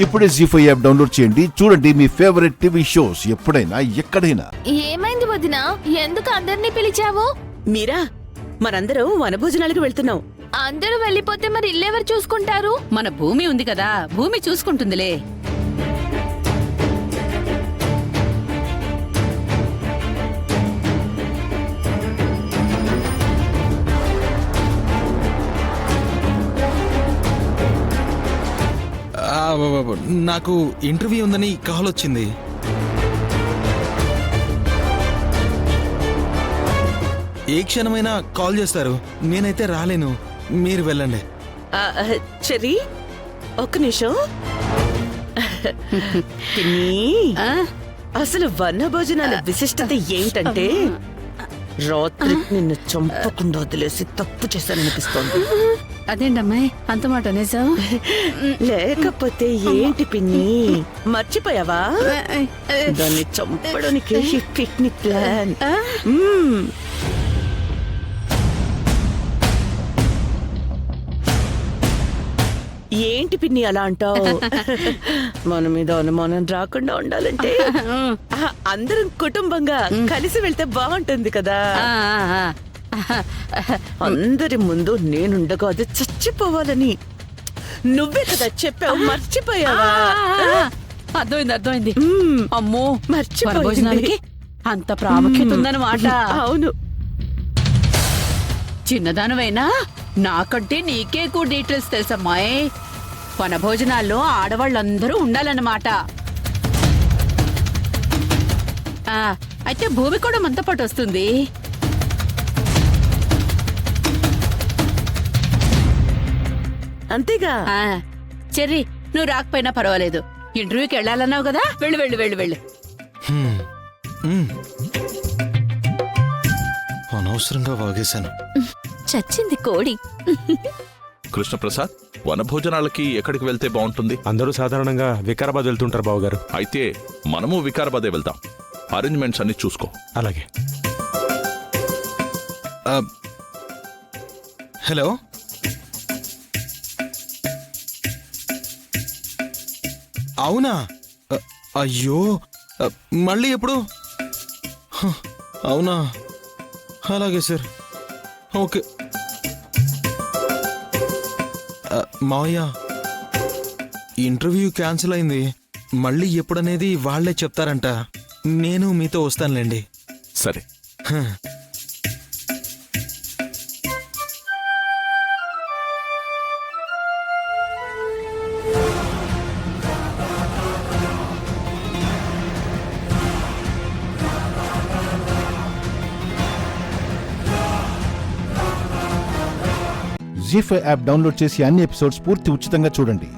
ఇప్పుడే జీ5 app download చేయండి. చూడండి మీ ఫేవరెట్ టీవీ షోస్ ఎప్పుడైనా ఎక్కడైనా. ఏమైంది వదినా? ఎందుకు అందరినీ పిలిచావు? మీరా, మనందరం వనభోజనాలకు వెళ్తున్నాం. అందరూ వెళ్ళిపోతే మరి ఇల్లెవరు చూసుకుంటారు? మన భూమి ఉంది కదా, భూమి చూసుకుంటుందిలే. నాకు ఇంటర్వ్యూ ఉందని కాల్ వచ్చింది. ఏ క్షణమైనా కాల్ చేస్తారు. నేనైతే రాలేను, మీరు వెళ్ళండి. చెర్రీ, ఒక్క నిమిషం. అసలు వనభోజనాల విశిష్టత ఏంటంటే రాత్రి నిన్ను చంపకుండా వదిలేసి తప్పు చేశాననిపిస్తోంది. అదేంటమ్మాయి అంత మాట అనేసావు? లేకపోతే ఏంటి పిన్ని, మర్చిపోయావా? దాన్ని చంపడానికి పిక్నిక్ ప్లాన్. ఏంటి పిన్ని అలా అంటావు? మన మీద అనుమానం రాకుండా ఉండాలంటే అందరం కుటుంబంగా కలిసి వెళ్తే బాగుంటుంది కదా. అందరి ముందు నేనుండగా అది చచ్చిపోవాలని నువ్వే కదా చెప్పావు, మర్చిపోయావా? అర్థమైంది. అమ్మో, మర్చిపోయింది. భోజనానికి అంత ప్రాముఖ్యత ఉందన్నమాట. అవును. చిన్నదానమైనా నాకంటే నీకే ఎక్కువ డీటెయిల్స్ తెలుసమ్మాయి. వన భోజనాల్లో ఆడవాళ్ళందరూ ఉండాలన్నమాట. అయితే భూమి కూడా మనతో పాటు వస్తుంది. అంతేగా. చెర్రీ, నువ్వు రాకపోయినా పర్వాలేదు. ఇంటర్వ్యూకి వెళ్ళాలన్నావు కదా, వెళ్ళు వెళ్ళు వెళ్ళు వెళ్ళు. అనవసరంగా వాగేశాను. చచ్చింది కోడి. కృష్ణప్రసాద్, వనభోజనాలకి ఎక్కడికి వెళ్తే బాగుంటుంది? అందరూ సాధారణంగా వికారాబాద్ వెళ్తుంటారు బావగారు. అయితే మనము వికారాబాదే వెళ్దాం. అరేంజ్మెంట్స్ అన్ని చూసుకో. అలాగే. హలో, అవునా? అయ్యో, మళ్ళీ ఎప్పుడు? అవునా, అలాగే సార్. ఓకే. మావయ్య, ఇంటర్వ్యూ క్యాన్సిల్ అయింది. మళ్ళీ ఎప్పుడనేది వాళ్లే చెప్తారంట. నేను మీతో వస్తానులేండి. సరే. జీ5 యాప్ డౌన్లోడ్ చేసి అన్ని ఎపిసోడ్స్ పూర్తి ఉచితంగా చూడండి.